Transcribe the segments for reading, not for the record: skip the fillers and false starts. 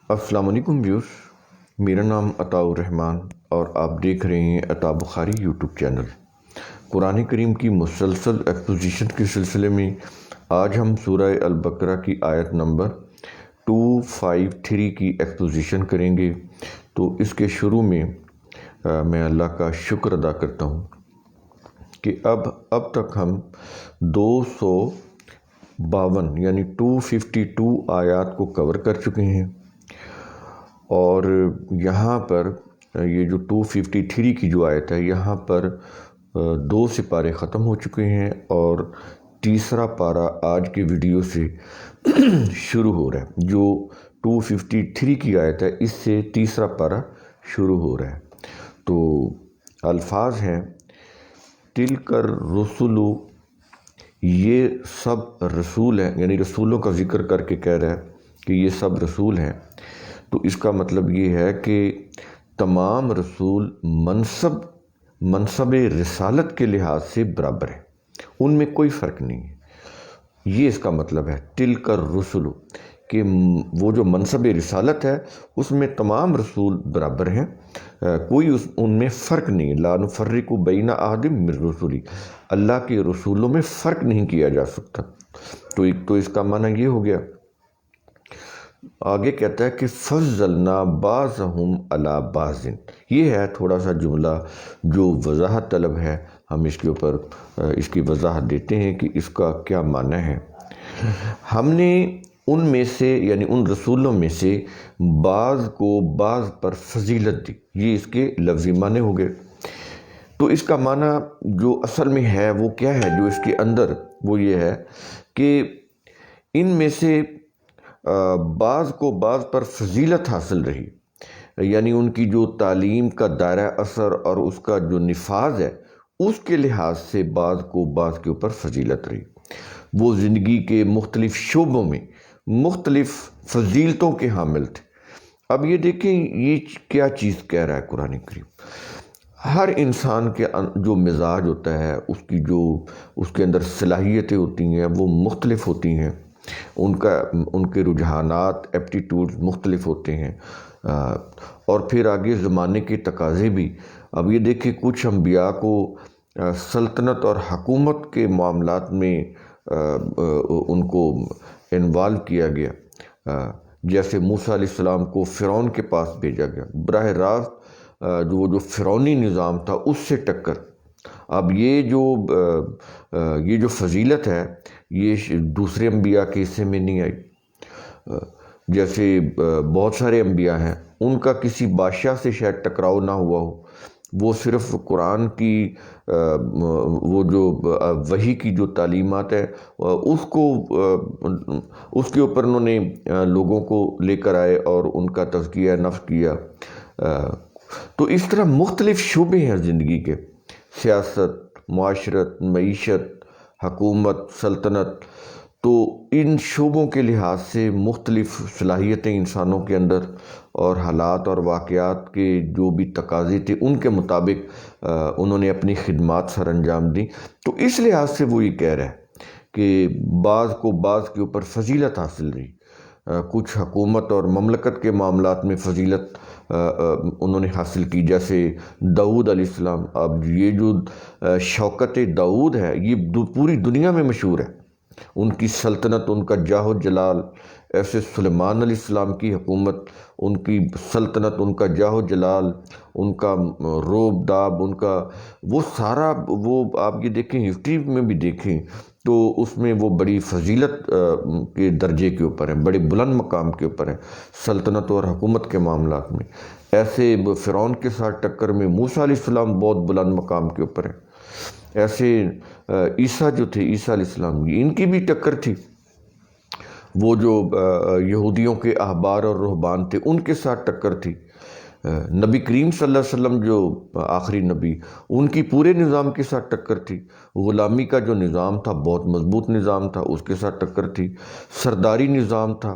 السلام علیکم ویوز، میرا نام عطاء الرحمن اور آپ دیکھ رہے ہیں عطاء بخاری یوٹیوب چینل۔ قرآن کریم کی مسلسل ایکسپوزیشن کے سلسلے میں آج ہم سورہ البقرہ کی آیت نمبر 253 کی ایکسپوزیشن کریں گے۔ تو اس کے شروع میں میں اللہ کا شکر ادا کرتا ہوں کہ اب تک ہم 252 یعنی 252 آیات کو کور کر چکے ہیں، اور یہاں پر یہ جو 253 کی جو آیت ہے، یہاں پر 2 سپارے ختم ہو چکے ہیں اور تیسرا پارہ آج کے ویڈیو سے شروع ہو رہا ہے۔ جو 253 کی آیت ہے، اس سے تیسرا پارہ شروع ہو رہا ہے۔ تو الفاظ ہیں تلک الرسل، یہ سب رسول ہیں، یعنی رسولوں کا ذکر کر کے کہہ رہا ہے کہ یہ سب رسول ہیں۔ تو اس کا مطلب یہ ہے کہ تمام رسول منصب رسالت کے لحاظ سے برابر ہیں، ان میں کوئی فرق نہیں ہے۔ یہ اس کا مطلب ہے تلک الرسل، کہ وہ جو منصب رسالت ہے اس میں تمام رسول برابر ہیں، کوئی ان میں فرق نہیں ہے۔ لا نفرق بین احد من رسلی، اللہ کے رسولوں میں فرق نہیں کیا جا سکتا۔ تو اس کا معنی یہ ہو گیا۔ آگے کہتا ہے کہ فضلنا بعضهم علی بعض، یہ ہے تھوڑا سا جملہ جو وضاحت طلب ہے، ہم اس کے اوپر اس کی وضاحت دیتے ہیں کہ اس کا کیا معنی ہے۔ ہم نے ان میں سے یعنی ان رسولوں میں سے بعض کو بعض پر فضیلت دی، یہ اس کے لفظی معنی ہو گئے۔ تو اس کا معنی جو اصل میں ہے وہ کیا ہے، جو اس کے اندر وہ یہ ہے کہ ان میں سے بعض کو بعض پر فضیلت حاصل رہی، یعنی ان کی جو تعلیم کا دائرہ اثر اور اس کا جو نفاذ ہے، اس کے لحاظ سے بعض کو بعض کے اوپر فضیلت رہی۔ وہ زندگی کے مختلف شعبوں میں مختلف فضیلتوں کے حامل تھے۔ اب یہ دیکھیں یہ کیا چیز کہہ رہا ہے قرآن کریم۔ ہر انسان کے جو مزاج ہوتا ہے، اس کے اندر صلاحیتیں ہوتی ہیں، وہ مختلف ہوتی ہیں، ان کے رجحانات ایپٹیٹیوڈ مختلف ہوتے ہیں، اور پھر آگے زمانے کے تقاضے بھی۔ اب یہ دیکھیں کچھ انبیاء کو سلطنت اور حکومت کے معاملات میں ان کو انوالو کیا گیا، جیسے موسیٰ علیہ السلام کو فرعون کے پاس بھیجا گیا، براہ راست جو فرعونی نظام تھا اس سے ٹکر۔ اب یہ جو فضیلت ہے یہ دوسرے انبیاء کے حصے میں نہیں آئی۔ جیسے بہت سارے انبیاء ہیں، ان کا کسی بادشاہ سے شاید ٹکراؤ نہ ہوا ہو، وہ صرف قرآن کی وہ جو وحی کی جو تعلیمات ہے اس کے اوپر انہوں نے لوگوں کو لے کر آئے اور ان کا تزکیہ نفس کیا۔ تو اس طرح مختلف شعبے ہیں زندگی کے، سیاست، معاشرت، معیشت، حکومت، سلطنت۔ تو ان شعبوں کے لحاظ سے مختلف صلاحیتیں انسانوں کے اندر، اور حالات اور واقعات کے جو بھی تقاضے تھے ان کے مطابق انہوں نے اپنی خدمات سر انجام دی۔ تو اس لحاظ سے وہ یہ کہہ رہا ہے کہ بعض کو بعض کے اوپر فضیلت حاصل رہی۔ کچھ حکومت اور مملکت کے معاملات میں فضیلت انہوں نے حاصل کی، جیسے داؤد علیہ السلام۔ اب یہ جو شوکت داؤد ہے یہ پوری دنیا میں مشہور ہے، ان کی سلطنت، ان کا جاہ و جلال۔ ایسے سلیمان علیہ السلام کی حکومت، ان کی سلطنت، ان کا جاہ و جلال، ان کا روب داب، ان کا وہ سارا، وہ آپ یہ دیکھیں ہسٹری میں بھی دیکھیں تو اس میں وہ بڑی فضیلت کے درجے کے اوپر ہیں، بڑے بلند مقام کے اوپر ہیں سلطنت اور حکومت کے معاملات میں۔ ایسے فرعون کے ساتھ ٹکر میں موسیٰ علیہ السلام بہت بلند مقام کے اوپر ہیں۔ ایسے عیسیٰ جو تھے، عیسیٰ علیہ السلام، ان کی بھی ٹکر تھی۔ وہ جو یہودیوں کے احبار اور رہبان تھے ان کے ساتھ ٹکر تھی۔ نبی کریم صلی اللہ علیہ وسلم جو آخری نبی، ان کی پورے نظام کے ساتھ ٹکر تھی۔ غلامی کا جو نظام تھا بہت مضبوط نظام تھا، اس کے ساتھ ٹکر تھی۔ سرداری نظام تھا،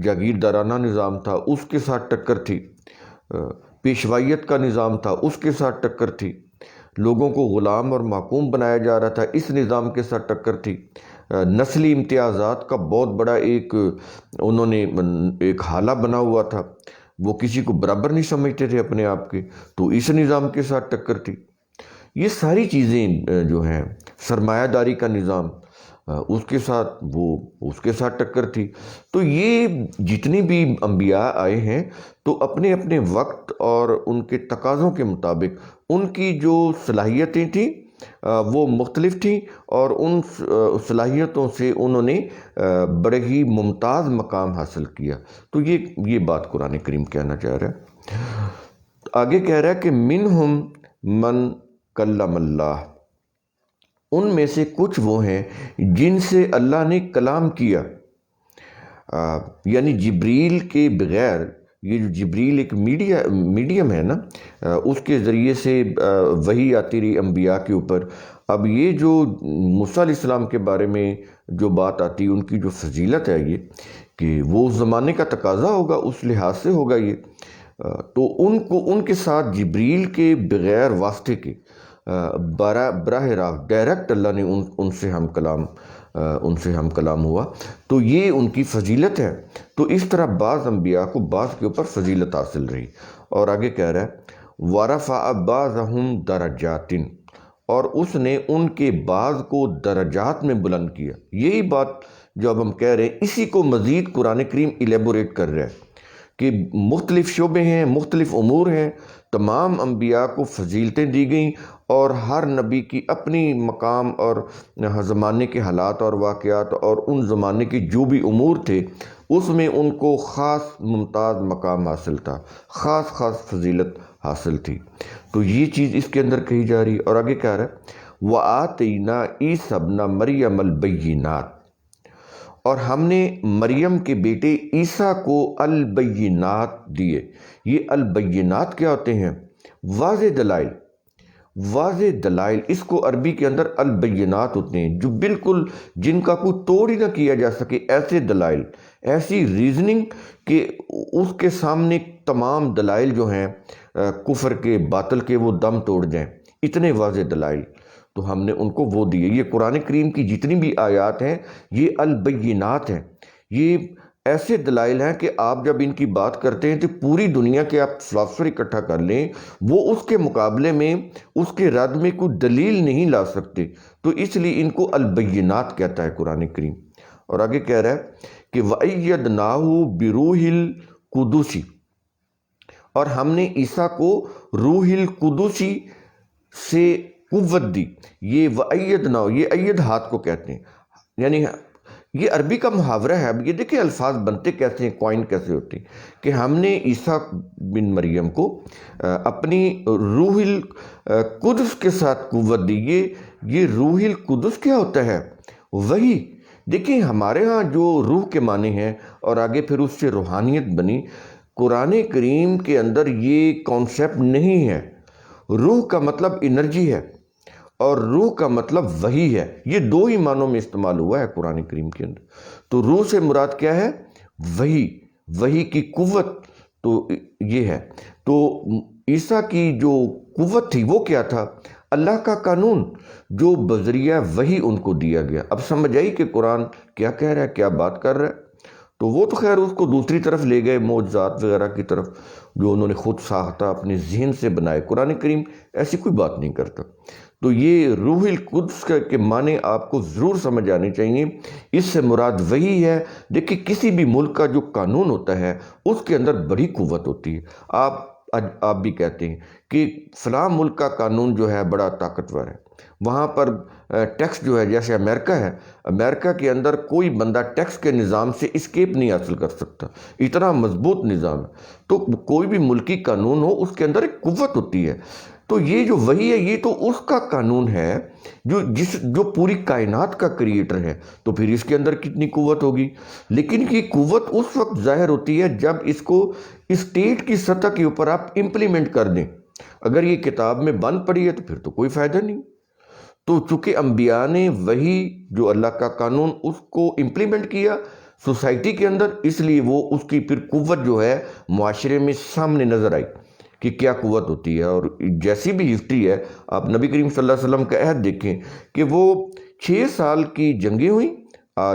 جاگیردارانہ نظام تھا، اس کے ساتھ ٹکر تھی۔ پیشوائیت کا نظام تھا، اس کے ساتھ ٹکر تھی۔ لوگوں کو غلام اور محکوم بنایا جا رہا تھا، اس نظام کے ساتھ ٹکر تھی۔ نسلی امتیازات کا بہت بڑا انہوں نے ایک حالہ بنا ہوا تھا، وہ کسی کو برابر نہیں سمجھتے تھے اپنے آپ کے، تو اس نظام کے ساتھ ٹکر تھی۔ یہ ساری چیزیں جو ہیں، سرمایہ داری کا نظام، اس کے ساتھ ٹکر تھی۔ تو یہ جتنی بھی انبیاء آئے ہیں تو اپنے اپنے وقت اور ان کے تقاضوں کے مطابق ان کی جو صلاحیتیں تھیں وہ مختلف تھیں، اور ان صلاحیتوں سے انہوں نے بڑے ہی ممتاز مقام حاصل کیا۔ تو یہ بات قرآن کریم کہنا چاہ رہا ہے۔ آگے کہہ رہا ہے کہ منہم من کلم اللہ، ان میں سے کچھ وہ ہیں جن سے اللہ نے کلام کیا، یعنی جبریل کے بغیر، یہ جو جبریل ایک میڈیم ہے نا، اس کے ذریعے سے وحی آتی رہی انبیاء کے اوپر۔ اب یہ جو موسیٰ علیہ السلام کے بارے میں جو بات آتی، ان کی جو فضیلت ہے یہ کہ وہ اس زمانے کا تقاضا ہوگا، اس لحاظ سے ہوگا یہ، تو ان کے ساتھ جبریل کے بغیر واسطے کے براہ راست ڈائریکٹ اللہ نے ان سے ہم کلام ہوا، تو یہ ان کی فضیلت ہے۔ تو اس طرح بعض انبیاء کو بعض کے اوپر فضیلت حاصل رہی۔ اور آگے کہہ رہا ہے وَرَفَعَ بَعْضَهُمْ دَرَجَاتٍ، اور اس نے ان کے بعض کو درجات میں بلند کیا۔ یہی بات جو اب ہم کہہ رہے ہیں، اسی کو مزید قرآن کریم ایلیبوریٹ کر رہا ہے کہ مختلف شعبے ہیں، مختلف امور ہیں، تمام انبیاء کو فضیلتیں دی گئیں، اور ہر نبی کی اپنی مقام اور زمانے کے حالات اور واقعات اور ان زمانے کے جو بھی امور تھے، اس میں ان کو خاص ممتاز مقام حاصل تھا، خاص فضیلت حاصل تھی۔ تو یہ چیز اس کے اندر کہی جا رہی ہے۔ اور آگے کہہ رہا ہے وَآتَيْنَا عِیسَیٰ ابْنَ مَرْیَمَ الْبَیِّنَاتِ، اور ہم نے مریم کے بیٹے عیسیٰ کو البینات دیے۔ یہ البینات کیا ہوتے ہیں؟ واضح دلائل، اس کو عربی کے اندر البینات ہوتے ہیں، جو بالکل جن کا کوئی توڑ ہی نہ کیا جا سکے، ایسے دلائل، ایسی ریزننگ کہ اس کے سامنے تمام دلائل جو ہیں کفر کے، باطل کے، وہ دم توڑ جائیں، اتنے واضح دلائل، تو ہم نے ان کو وہ دیے۔ یہ قرآن کریم کی جتنی بھی آیات ہیں یہ البینات ہیں، یہ ایسے دلائل ہیں کہ آپ جب ان کی بات کرتے ہیں تو پوری دنیا کے آپ فلاسفر اکٹھا کر لیں، وہ اس کے مقابلے میں، اس کے رد میں کوئی دلیل نہیں لا سکتے، تو اس لیے ان کو البینات کہتا ہے قرآن کریم۔ اور آگے کہہ رہا ہے کہ وَأَيَّدْنَاهُ بِرُوحِ الْقُدُسِ، اور ہم نے عیسیٰ کو روح القدس سے قوت دی۔ یہ وَأَيَّدْنَاهُ، یہ اید ہاتھ کو کہتے ہیں، یعنی یہ عربی کا محاورہ ہے۔ اب یہ دیکھیں الفاظ بنتے کیسے ہیں، کوائن کیسے ہوتے ہیں، کہ ہم نے عیسیٰ بن مریم کو اپنی روح القدس کے ساتھ قوت دی۔ یہ روح القدس کیا ہوتا ہے؟ وہی دیکھیں، ہمارے ہاں جو روح کے معنی ہیں اور آگے پھر اس سے روحانیت بنی، قرآن کریم کے اندر یہ کانسیپٹ نہیں ہے۔ روح کا مطلب انرجی ہے اور روح کا مطلب وحی ہے، یہ دو ہی معنوں میں استعمال ہوا ہے قرآن کریم کے اندر۔ تو روح سے مراد کیا ہے؟ وحی کی قوت، تو یہ ہے۔ تو عیسیٰ کی جو قوت تھی وہ کیا تھا؟ اللہ کا قانون جو بذریعہ وحی ان کو دیا گیا۔ اب سمجھ آئی کہ قرآن کیا کہہ رہا ہے، کیا بات کر رہا ہے؟ تو وہ تو خیر اس کو دوسری طرف لے گئے، معجزات وغیرہ کی طرف، جو انہوں نے خود ساختہ اپنے ذہن سے بنائے۔ قرآن کریم ایسی کوئی بات نہیں کرتا۔ تو یہ روح القدس کے معنی آپ کو ضرور سمجھ آنے چاہیے۔ اس سے مراد وہی ہے۔ دیکھیں کسی بھی ملک کا جو قانون ہوتا ہے اس کے اندر بڑی قوت ہوتی ہے۔ آپ بھی کہتے ہیں کہ فلاں ملک کا قانون جو ہے بڑا طاقتور ہے، وہاں پر ٹیکس جو ہے، جیسے امریکہ ہے، امریکہ کے اندر کوئی بندہ ٹیکس کے نظام سے اسکیپ نہیں حاصل کر سکتا، اتنا مضبوط نظام ہے۔ تو کوئی بھی ملکی قانون ہو اس کے اندر ایک قوت ہوتی ہے۔ تو یہ جو وحی ہے یہ تو اس کا قانون ہے جو پوری کائنات کا کریٹر ہے، تو پھر اس کے اندر کتنی قوت ہوگی۔ لیکن یہ قوت اس وقت ظاہر ہوتی ہے جب اس کو اسٹیٹ کی سطح کے اوپر آپ امپلیمنٹ کر دیں۔ اگر یہ کتاب میں بند پڑی ہے تو پھر تو کوئی فائدہ نہیں۔ تو چونکہ انبیاء نے وہی جو اللہ کا قانون اس کو امپلیمنٹ کیا سوسائٹی کے اندر، اس لیے وہ اس کی پھر قوت جو ہے معاشرے میں سامنے نظر آئی کہ کیا قوت ہوتی ہے۔ اور جیسی بھی ہسٹری ہے، آپ نبی کریم صلی اللہ علیہ وسلم کا عہد دیکھیں کہ وہ 6 سال کی جنگیں ہوئیں،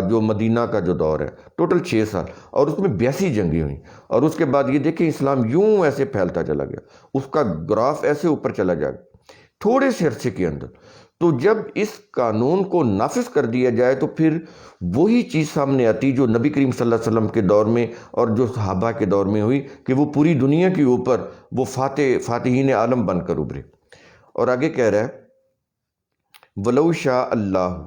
جو مدینہ کا جو دور ہے ٹوٹل 6 سال، اور اس میں 82 جنگیں ہوئیں، اور اس کے بعد یہ دیکھیں اسلام یوں ایسے پھیلتا چلا گیا، اس کا گراف ایسے اوپر چلا جائے تھوڑے سے عرصے کے اندر۔ تو جب اس قانون کو نافذ کر دیا جائے تو پھر وہی چیز سامنے آتی جو نبی کریم صلی اللہ علیہ وسلم کے دور میں اور جو صحابہ کے دور میں ہوئی، کہ وہ پوری دنیا کے اوپر وہ فاتحین عالم بن کر ابھرے۔ اور آگے کہہ رہا ہے وَلَوْ شَاءَ اللَّهُ،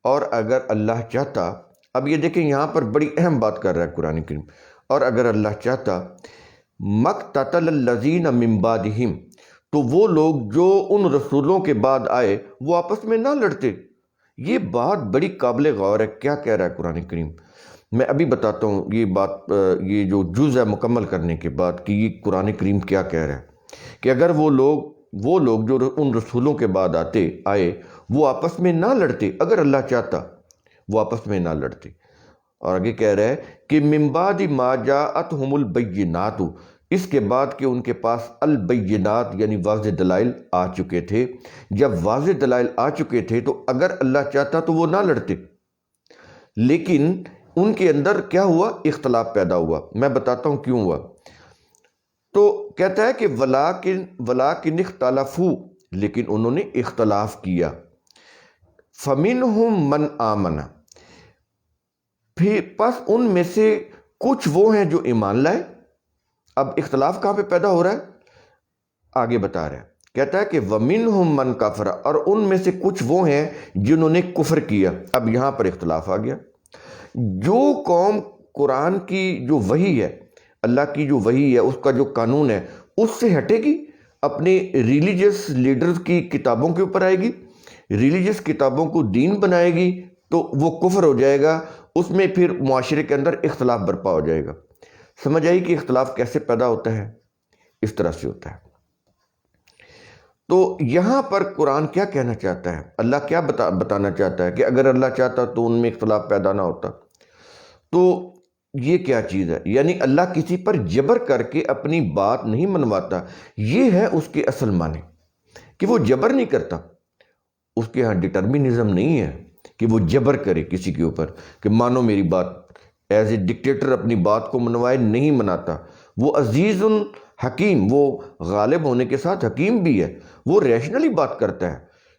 اور اگر اللہ چاہتا۔ اب یہ دیکھیں یہاں پر بڑی اہم بات کر رہا ہے قرآن کریم، اور اگر اللہ چاہتا مَقْتَتَلَ الَّذِينَ مِن بَعْدِهِمْ، تو وہ لوگ جو ان رسولوں کے بعد آئے وہ آپس میں نہ لڑتے۔ یہ بات بڑی قابل غور ہے، کیا کہہ رہا ہے قرآن کریم؟ میں ابھی بتاتا ہوں یہ بات، یہ جو جز ہے مکمل کرنے کے بعد کہ یہ قرآن کریم کیا کہہ رہا ہے، کہ اگر وہ لوگ جو ان رسولوں کے بعد آئے وہ آپس میں نہ لڑتے، اگر اللہ چاہتا وہ آپس میں نہ لڑتے۔ اور آگے کہہ رہا ہے کہ من بعد ما جاءتهم البینات، اس کے بعد کہ ان کے پاس البینات یعنی واضح دلائل آ چکے تھے۔ جب واضح دلائل آ چکے تھے تو اگر اللہ چاہتا تو وہ نہ لڑتے، لیکن ان کے اندر کیا ہوا؟ اختلاف پیدا ہوا۔ میں بتاتا ہوں کیوں ہوا۔ تو کہتا ہے کہ وَلَٰكِنِ اخْتَلَفُوا، لیکن انہوں نے اختلاف کیا۔ فَمِنْهُمْ مَنْ آمَنَ، پھر پس ان میں سے کچھ وہ ہیں جو ایمان لائے۔ اب اختلاف کہاں پہ پیدا ہو رہا ہے؟ آگے بتا رہا ہے، کہتا ہے کہ وَمِنْهُمْ مَنْ كَفَرَ، اور ان میں سے کچھ وہ ہیں جنہوں نے کفر کیا۔ اب یہاں پر اختلاف آ گیا۔ جو قوم قرآن کی جو وحی ہے، اللہ کی جو وحی ہے، اس کا جو قانون ہے، اس سے ہٹے گی، اپنے ریلیجس لیڈرز کی کتابوں کے اوپر آئے گی، ریلیجس کتابوں کو دین بنائے گی، تو وہ کفر ہو جائے گا، اس میں پھر معاشرے کے اندر اختلاف برپا ہو جائے گا۔ سمجھ آئی کہ اختلاف کیسے پیدا ہوتا ہے؟ اس طرح سے ہوتا ہے۔ تو یہاں پر قرآن کیا کہنا چاہتا ہے؟ اللہ کیا بتانا چاہتا ہے کہ اگر اللہ چاہتا تو ان میں اختلاف پیدا نہ ہوتا۔ تو یہ کیا چیز ہے؟ یعنی اللہ کسی پر جبر کر کے اپنی بات نہیں منواتا، یہ ہے اس کے اصل معنی، کہ وہ جبر نہیں کرتا۔ اس کے ہاں ڈٹرمنزم نہیں ہے کہ وہ جبر کرے کسی کے اوپر کہ مانو میری بات، ایز اے ڈکٹیٹر اپنی بات کو منوائے، نہیں مناتا۔ وہ عزیز حکیم، وہ غالب ہونے کے ساتھ حکیم بھی ہے، وہ ریشنلی بات کرتا ہے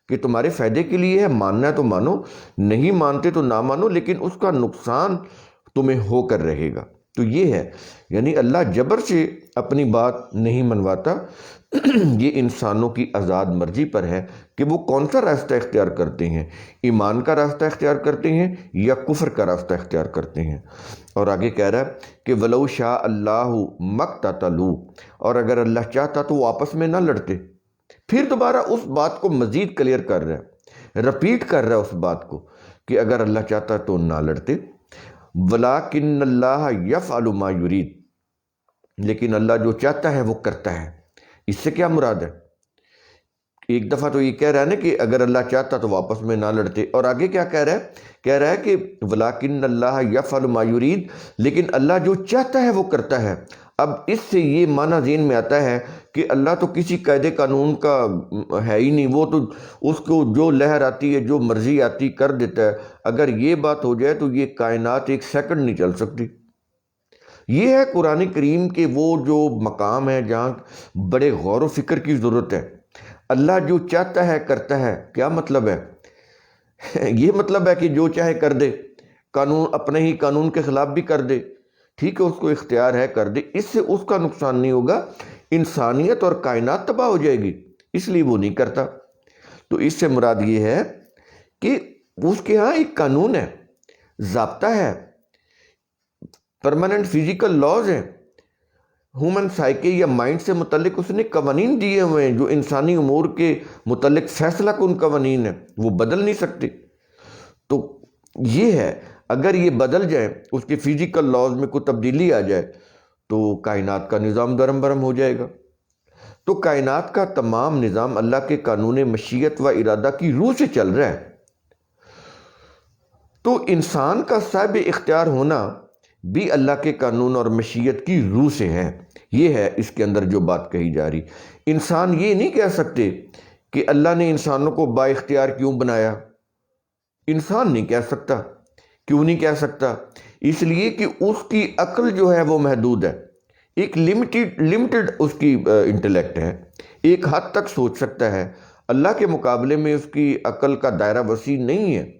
کہ تمہارے فائدے کے لیے ہے، ماننا ہے تو مانو، نہیں مانتے تو نہ مانو، لیکن اس کا نقصان تمہیں ہو کر رہے گا۔ تو یہ ہے، یعنی اللہ جبر سے اپنی بات نہیں منواتا۔ یہ انسانوں کی آزاد مرضی پر ہے کہ وہ کون سا راستہ اختیار کرتے ہیں، ایمان کا راستہ اختیار کرتے ہیں یا کفر کا راستہ اختیار کرتے ہیں۔ اور آگے کہہ رہا ہے کہ وَلَوْ شَاءَ اللَّهُ مَقْتَتَلُوا، اور اگر اللہ چاہتا تو وہ آپس میں نہ لڑتے۔ پھر دوبارہ اس بات کو مزید کلیئر کر رہا ہے، رپیٹ کر رہا ہے اس بات کو کہ اگر اللہ چاہتا تو نہ لڑتے۔ وَلَٰكِنَّ اللَّهَ يَفْعَلُ مَا يُرِيدُ، لیکن اللہ جو چاہتا ہے وہ کرتا ہے۔ اس سے کیا مراد ہے؟ ایک دفعہ تو یہ کہہ رہا ہے نا کہ اگر اللہ چاہتا تو واپس میں نہ لڑتے، اور آگے کیا کہہ رہا ہے؟ کہہ رہا ہے کہ وَلَٰكِنَّ اللَّهَ يَفْعَلُ مَا يُرِيدُ، لیکن اللہ جو چاہتا ہے وہ کرتا ہے۔ اب اس سے یہ معنی ذہن میں آتا ہے کہ اللہ تو کسی قاعدے قانون کا ہے ہی نہیں، وہ تو اس کو جو لہر آتی ہے، جو مرضی آتی کر دیتا ہے۔ اگر یہ بات ہو جائے تو یہ کائنات ایک سیکنڈ نہیں چل سکتی۔ یہ ہے قرآن کریم کے وہ جو مقام ہے جہاں بڑے غور و فکر کی ضرورت ہے۔ اللہ جو چاہتا ہے کرتا ہے، کیا مطلب ہے؟ یہ مطلب ہے کہ جو چاہے کر دے، قانون اپنے ہی قانون کے خلاف بھی کر دے، ٹھیک ہے، اس کو اختیار ہے کر دے، اس سے اس کا نقصان نہیں ہوگا، انسانیت اور کائنات تباہ ہو جائے گی، اس لیے وہ نہیں کرتا۔ تو اس سے مراد یہ ہے کہ اس کے ہاں ایک قانون ہے، ضابطہ ہے، پرماننٹ فزیکل لاز ہیں، ہیومن سائیکی یا مائنڈ سے متعلق اس نے قوانین دیے ہوئے ہیں جو انسانی امور کے متعلق فیصلہ کن قوانین ہیں، وہ بدل نہیں سکتے۔ تو یہ ہے، اگر یہ بدل جائیں، اس کے فزیکل لاز میں کوئی تبدیلی آ جائے تو کائنات کا نظام درم برم ہو جائے گا۔ تو کائنات کا تمام نظام اللہ کے قانون مشیت و ارادہ کی روح سے چل رہا ہے۔ تو انسان کا صاحب اختیار ہونا بھی اللہ کے قانون اور مشیت کی روح سے ہے، یہ ہے اس کے اندر جو بات کہی جا رہی۔ انسان یہ نہیں کہہ سکتے کہ اللہ نے انسانوں کو با اختیار کیوں بنایا، انسان نہیں کہہ سکتا۔ کیوں نہیں کہہ سکتا؟ اس لیے کہ اس کی عقل جو ہے وہ محدود ہے، ایک لمیٹڈ اس کی انٹلیکٹ ہے، ایک حد تک سوچ سکتا ہے، اللہ کے مقابلے میں اس کی عقل کا دائرہ وسیع نہیں ہے،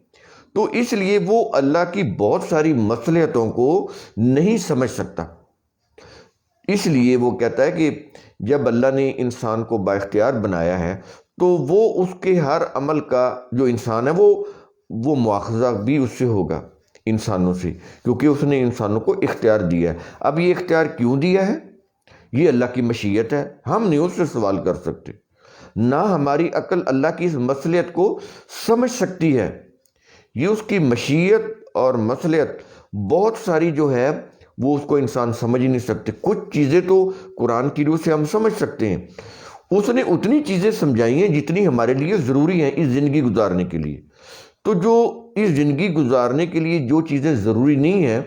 تو اس لیے وہ اللہ کی بہت ساری مصلحتوں کو نہیں سمجھ سکتا۔ اس لیے وہ کہتا ہے کہ جب اللہ نے انسان کو با اختیار بنایا ہے تو وہ اس کے ہر عمل کا جو انسان ہے وہ مواخذہ بھی اس سے ہوگا، انسانوں سے، کیونکہ اس نے انسانوں کو اختیار دیا ہے۔ اب یہ اختیار کیوں دیا ہے؟ یہ اللہ کی مشیت ہے، ہم نہیں اس سے سوال کر سکتے، نہ ہماری عقل اللہ کی اس مصلحت کو سمجھ سکتی ہے۔ یہ اس کی مشیت اور مصلحت بہت ساری جو ہے وہ اس کو انسان سمجھ ہی نہیں سکتے۔ کچھ چیزیں تو قرآن کی روح سے ہم سمجھ سکتے ہیں، اس نے اتنی چیزیں سمجھائی ہیں جتنی ہمارے لیے ضروری ہیں اس زندگی گزارنے کے لیے۔ تو جو اس زندگی گزارنے کے لیے جو چیزیں ضروری نہیں ہیں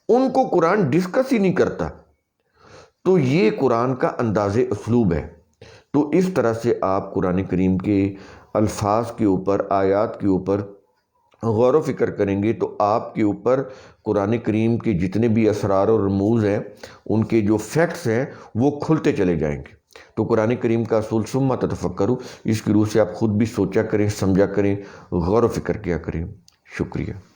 ان کو قرآن ڈسکس ہی نہیں کرتا۔ تو یہ قرآن کا انداز اسلوب ہے۔ تو اس طرح سے آپ قرآن کریم کے الفاظ کے اوپر، آیات کے اوپر غور و فکر کریں گے تو آپ کے اوپر قرآن کریم کے جتنے بھی اسرار اور رموز ہیں، ان کے جو فیکٹس ہیں وہ کھلتے چلے جائیں گے۔ تو قرآن کریم کا اصول ثم تتفکروا، اس کی روح سے آپ خود بھی سوچا کریں، سمجھا کریں، غور و فکر کیا کریں۔ شکریہ۔